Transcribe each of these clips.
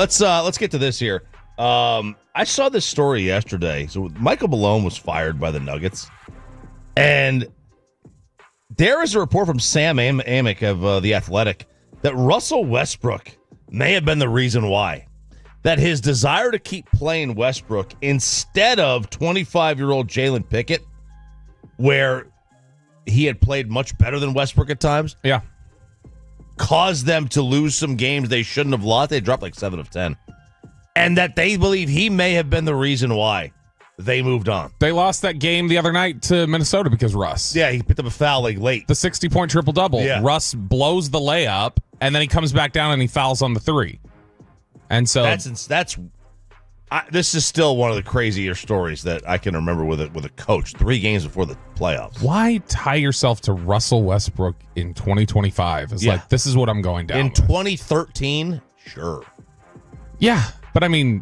So let's get to this here. I saw this story yesterday. So Michael Malone was fired by the Nuggets, and there is a report from Sam Amick of The Athletic that Russell Westbrook may have been the reason why. That his desire to keep playing Westbrook instead of 25-year-old Jalen Pickett, where he had played much better than Westbrook at times, caused them to lose some games they shouldn't have lost. They dropped like 7 of 10. And that they believe he may have been the reason why they moved on. They lost that game the other night to Minnesota because Russ. Yeah, he picked up a foul like late. The 60-point triple-double. Yeah. Russ blows the layup, and then he comes back down and he fouls on the 3. And so this is still one of the crazier stories that I can remember with a coach 3 games before the playoffs. Why tie yourself to Russell Westbrook in 2025? It's like, this is what I'm going down in with. 2013, sure. Yeah, but I mean,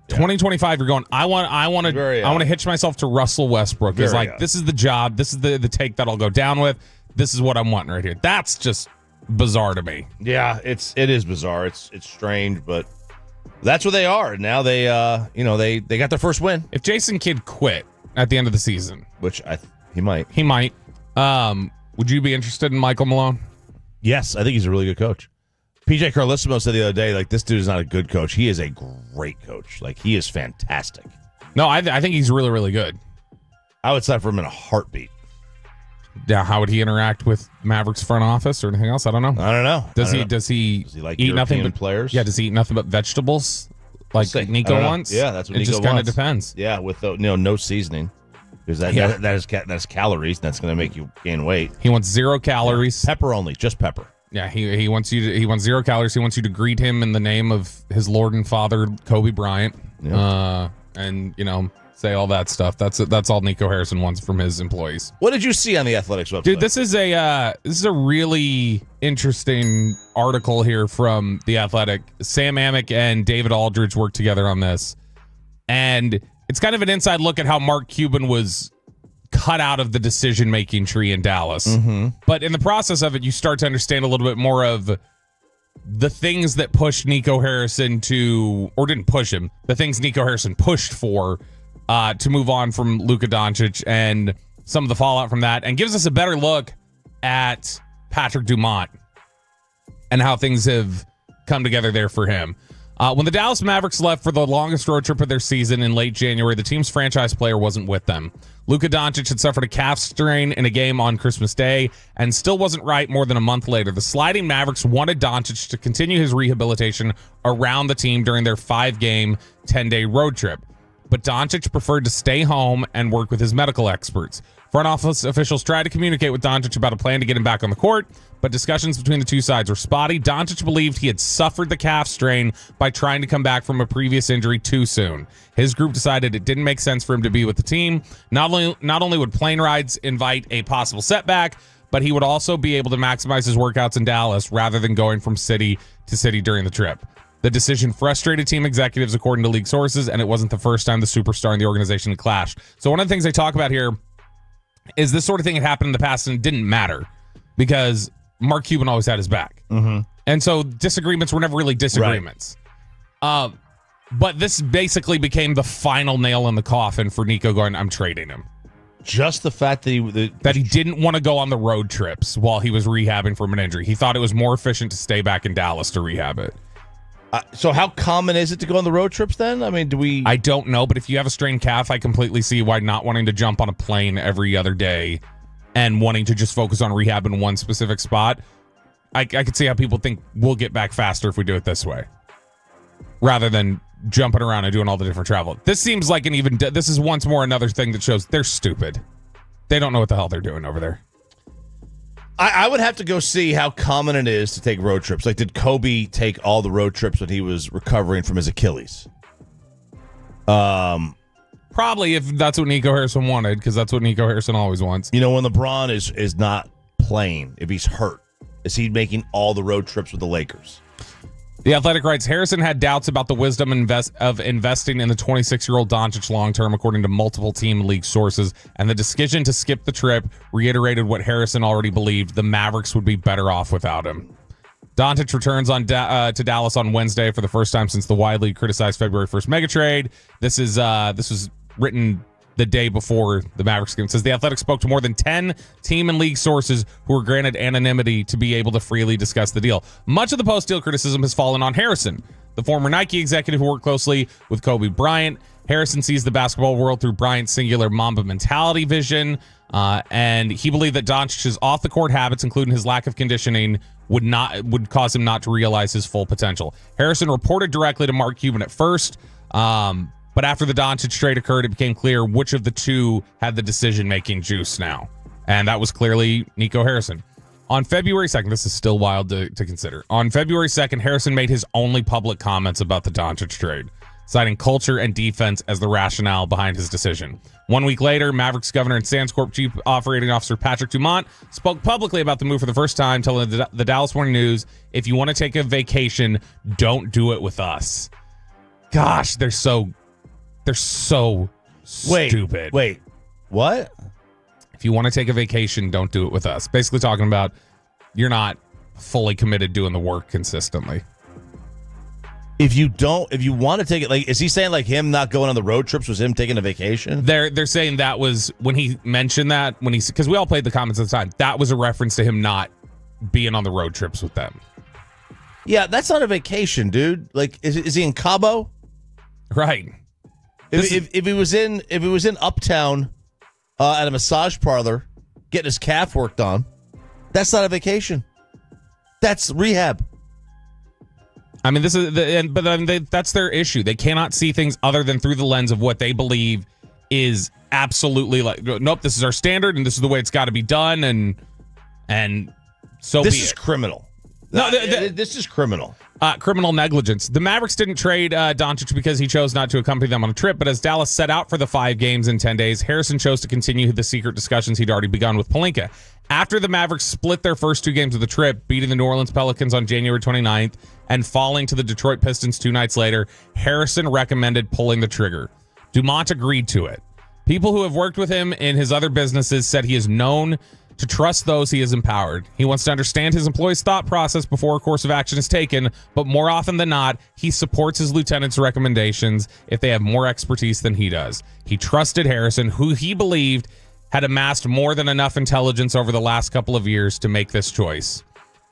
2025, you're going, I want to hitch myself to Russell Westbrook. It's like, this is the job. This is the take that I'll go down with. This is what I'm wanting right here. That's just bizarre to me. Yeah, it is bizarre. It's strange, but that's what they are. Now they got their first win. If Jason Kidd quit at the end of the season, which he might. Would you be interested in Michael Malone? Yes, I think he's a really good coach. PJ Carlissimo said the other day, like, this dude is not a good coach. He is a great coach. Like, he is fantastic. No, I think he's really, really good. I would sign for him in a heartbeat. Yeah, how would he interact with Mavericks front office or anything else? I don't know. Does he like eat nothing but players? Yeah, does he eat nothing but vegetables like Nico wants? Yeah, that's what Nico wants. It just kind of depends. Yeah, with no seasoning. Because that's calories, and that's going to make you gain weight. He wants 0 calories. Pepper only, just pepper. Yeah, he wants 0 calories. He wants you to greet him in the name of his Lord and Father Kobe Bryant, and say all that stuff. That's all Nico Harrison wants from his employees. What did you see on the Athletics website? Dude, this is a really interesting article here from the Athletic. Sam Amick and David Aldridge worked together on this, and it's kind of an inside look at how Mark Cuban was cut out of the decision-making tree in Dallas. Mm-hmm. But in the process of it, you start to understand a little bit more of the things that pushed Nico Harrison didn't push him, the things Nico Harrison pushed for to move on from Luka Doncic and some of the fallout from that, and gives us a better look at Patrick Dumont and how things have come together there for him. When the Dallas Mavericks left for the longest road trip of their season in late January, the team's franchise player wasn't with them. Luka Doncic had suffered a calf strain in a game on Christmas Day and still wasn't right more than a month later. The sliding Mavericks wanted Doncic to continue his rehabilitation around the team during their 5-game, 10-day road trip. But Doncic preferred to stay home and work with his medical experts. Front office officials tried to communicate with Doncic about a plan to get him back on the court, but discussions between the two sides were spotty. Doncic believed he had suffered the calf strain by trying to come back from a previous injury too soon. His group decided it didn't make sense for him to be with the team. Not only would plane rides invite a possible setback, but he would also be able to maximize his workouts in Dallas rather than going from city to city during the trip. The decision frustrated team executives, according to league sources, and it wasn't the first time the superstar in the organization had clashed. So one of the things they talk about here is this sort of thing had happened in the past and it didn't matter because Mark Cuban always had his back. Mm-hmm. And so disagreements were never really disagreements. Right. But this basically became the final nail in the coffin for Nico going, I'm trading him. Just the fact that he didn't want to go on the road trips while he was rehabbing from an injury. He thought it was more efficient to stay back in Dallas to rehab it. So how common is it to go on the road trips then? I mean, I don't know, but if you have a strained calf, I completely see why not wanting to jump on a plane every other day and wanting to just focus on rehab in one specific spot. I could see how people think we'll get back faster if we do it this way, rather than jumping around and doing all the different travel. This seems like this is once more another thing that shows they're stupid. They don't know what the hell they're doing over there. I would have to go see how common it is to take road trips. Like, did Kobe take all the road trips when he was recovering from his Achilles? Probably, if that's what Nico Harrison wanted, because that's what Nico Harrison always wants. When LeBron is not playing, if he's hurt, is he making all the road trips with the Lakers? The Athletic writes, Harrison had doubts about the wisdom of investing in the 26-year-old Doncic long-term, according to multiple team league sources, and the decision to skip the trip reiterated what Harrison already believed: the Mavericks would be better off without him. Doncic returns to Dallas on Wednesday for the first time since the widely criticized February 1st mega trade. This was written the day before the Mavericks game. It says the Athletic spoke to more than 10 team and league sources who were granted anonymity to be able to freely discuss the deal. Much of the post-deal criticism has fallen on Harrison, the former Nike executive who worked closely with Kobe Bryant. Harrison sees the basketball world through Bryant's singular Mamba mentality vision, and he believed that Doncic's off-the-court habits, including his lack of conditioning, would cause him not to realize his full potential. Harrison reported directly to Mark Cuban at first, but after the Doncic trade occurred, it became clear which of the two had the decision-making juice now. And that was clearly Nico Harrison. On February 2nd, this is still wild to consider. On February 2nd, Harrison made his only public comments about the Doncic trade, citing culture and defense as the rationale behind his decision. 1 week later, Mavericks governor and Sands Corp chief operating officer Patrick Dumont spoke publicly about the move for the first time, telling the Dallas Morning News, "If you want to take a vacation, don't do it with us." Gosh, they're so stupid. Wait, what? If you want to take a vacation, don't do it with us. Basically talking about you're not fully committed doing the work consistently. If you want to take it, like, is he saying like him not going on the road trips was him taking a vacation? They're saying that was when he mentioned that, because we all played the comments at the time, that was a reference to him not being on the road trips with them. Yeah, that's not a vacation, dude. Like, is he in Cabo? Right. If he was in Uptown at a massage parlor getting his calf worked on, that's not a vacation. That's rehab. I mean, that's their issue. They cannot see things other than through the lens of what they believe is absolutely like, nope, this is our standard and this is the way it's got to be done, and so this be is it. Criminal. No, this is criminal. Criminal negligence. The Mavericks didn't trade Doncic because he chose not to accompany them on a trip, but as Dallas set out for the 5 games in 10 days, Harrison chose to continue the secret discussions he'd already begun with Pelinka. After the Mavericks split their first 2 games of the trip, beating the New Orleans Pelicans on January 29th and falling to the Detroit Pistons 2 nights later, Harrison recommended pulling the trigger. Dumont agreed to it. People who have worked with him in his other businesses said he is known to trust those he has empowered. He wants to understand his employees' thought process before a course of action is taken, but more often than not, he supports his lieutenants' recommendations if they have more expertise than he does. He trusted Harrison, who he believed had amassed more than enough intelligence over the last couple of years to make this choice.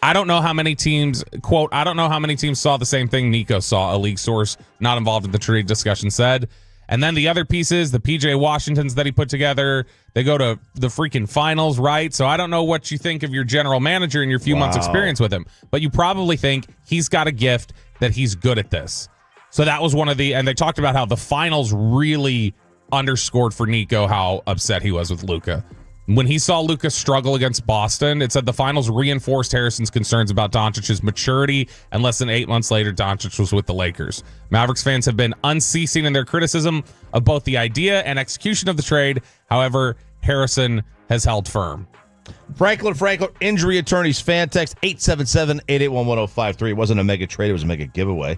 I don't know how many teams, quote, I don't know how many teams saw the same thing Nico saw, a league source not involved in the trade discussion said. And then the other pieces, the PJ Washingtons that he put together, they go to the freaking finals, right? So I don't know what you think of your general manager and your few months experience with him, but you probably think he's got a gift that he's good at this. So that was one of and they talked about how the finals really underscored for Nico how upset he was with Luka. When he saw Luka struggle against Boston, it said the finals reinforced Harrison's concerns about Doncic's maturity, and less than 8 months later, Doncic was with the Lakers. Mavericks fans have been unceasing in their criticism of both the idea and execution of the trade. However, Harrison has held firm. Franklin, injury attorneys, fan text 877-881-1053. It wasn't a mega trade, it was a mega giveaway.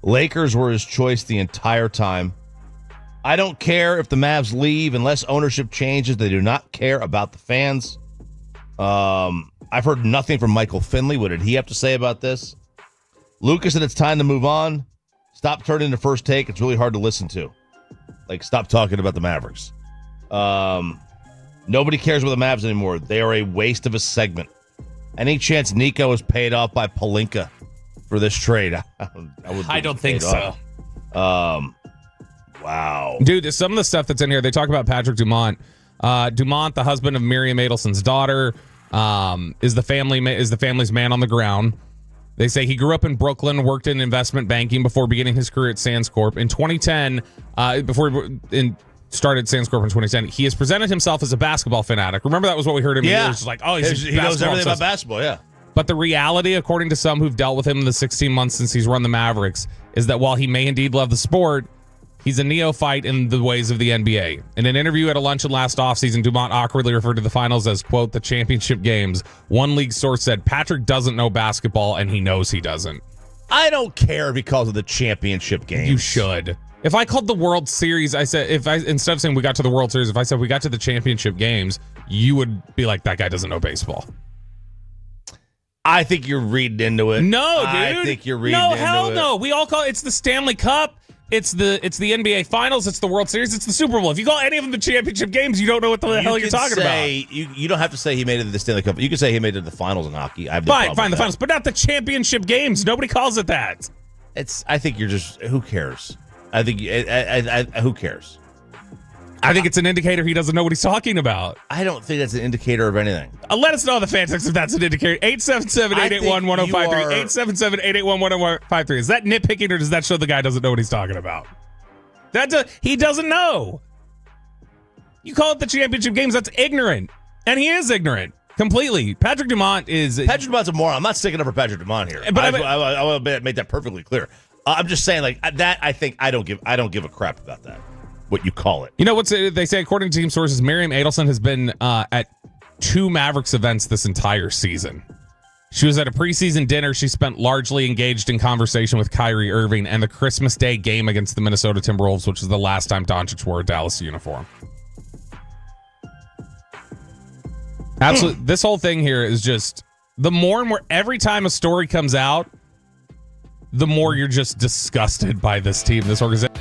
Lakers were his choice the entire time. I don't care if the Mavs leave unless ownership changes. They do not care about the fans. I've heard nothing from Michael Finley. What did he have to say about this? Lucas said it's time to move on. Stop turning to First Take. It's really hard to listen to. Like, stop talking about the Mavericks. Nobody cares about the Mavs anymore. They are a waste of a segment. Any chance Nico is paid off by Pelinka for this trade? I don't think so. Wow. Dude, some of the stuff that's in here, they talk about Patrick Dumont. Dumont, the husband of Miriam Adelson's daughter, is the family's man on the ground. They say he grew up in Brooklyn, worked in investment banking before beginning his career at Sands Corp. In 2010, started Sands Corp in 2010, he has presented himself as a basketball fanatic. Remember that was what we heard him. Yeah. He was just like, oh, he knows everything about basketball, yeah. But the reality, according to some who've dealt with him in the 16 months since he's run the Mavericks, is that while he may indeed love the sport, he's a neophyte in the ways of the NBA. In an interview at a luncheon last offseason, Dumont awkwardly referred to the finals as, quote, the championship games. One league source said, Patrick doesn't know basketball, and he knows he doesn't. I don't care because of the championship games. You should. If I called the World Series, instead of saying we got to the World Series, if I said we got to the championship games, you would be like, that guy doesn't know baseball. I think you're reading into it. No, dude. I think you're reading into it. No, hell no. We all call it's the Stanley Cup. It's the NBA Finals. It's the World Series. It's the Super Bowl. If you call any of them the championship games, you don't know what the hell you're talking about. You don't have to say he made it to the Stanley Cup. You can say he made it to the finals in hockey. Fine, the finals, but not the championship games. Nobody calls it that. I think you're just. Who cares? I think. Who cares? I think it's an indicator he doesn't know what he's talking about. I don't think that's an indicator of anything. Let us know in the fan text if that's an indicator. 877-881-1053. 877-881-1053. Is that nitpicking or does that show the guy doesn't know what he's talking about? He doesn't know. You call it the championship games, that's ignorant. And he is ignorant. Completely. Patrick Dumont's a moron. I'm not sticking up for Patrick Dumont here. But I will make that perfectly clear. I'm just saying, like that. I think I don't give a crap about that. What you call it. You know what's they say? According to team sources, Miriam Adelson has been at 2 Mavericks events this entire season. She was at a preseason dinner. She spent largely engaged in conversation with Kyrie Irving and the Christmas Day game against the Minnesota Timberwolves, which was the last time Doncic wore a Dallas uniform. Absolutely. This whole thing here is just the more and more every time a story comes out, the more you're just disgusted by this team, this organization.